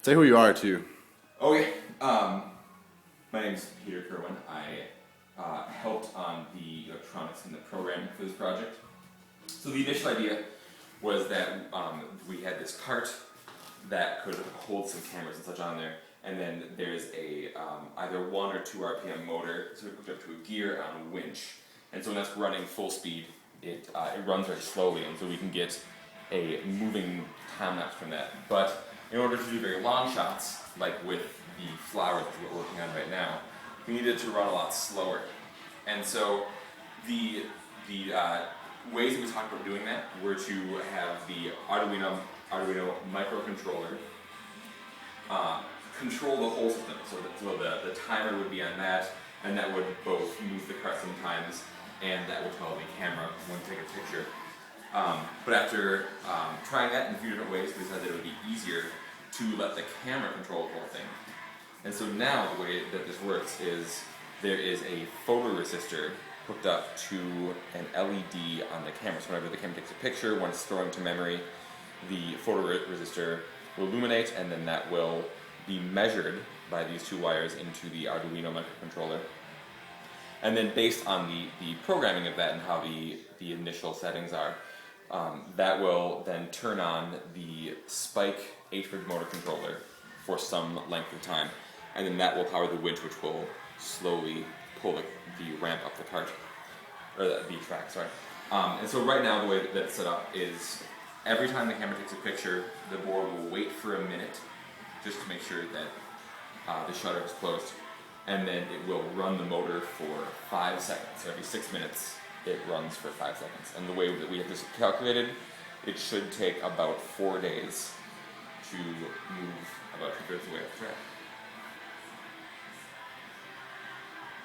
Say who you are too. Okay, my name is Peter Kerwin. I helped on the electronics and the programming for this project. So the initial idea was that we had this cart that could hold some cameras and such on there, and then there's a either 1 or 2 RPM motor, so it hooked up to a gear on a winch, and so when that's running full speed, it runs very slowly, and so we can get a moving time-lapse from that. But in order to do very long shots, like with the flowers that we're working on right now, we needed to run a lot slower. And so the ways that we talked about doing that were to have the Arduino microcontroller control the whole system. So the timer would be on that, and that would both move the cart sometimes, and that would tell the camera when to take a picture. But after trying that in a few different ways, we decided that it would be easier to let the camera control the whole thing. And so now the way that this works is there is a photoresistor hooked up to an LED on the camera. So whenever the camera takes a picture, when it's storing to memory, the photoresistor will illuminate, and then that will be measured by these 2 wires into the Arduino microcontroller. And then based on the programming of that and how the initial settings are, that will then turn on the spike 8-bridge motor controller for some length of time, and then that will power the winch, which will slowly pull the ramp up the cart, or the track, sorry. And so right now the way that it's set up is every time the camera takes a picture, the board will wait for a minute just to make sure that the shutter is closed, and then it will run the motor for 5 seconds. So every 6 minutes it runs for 5 seconds. And the way that we have this calculated, it should take about 4 days to move about 2/3 of the way up the track.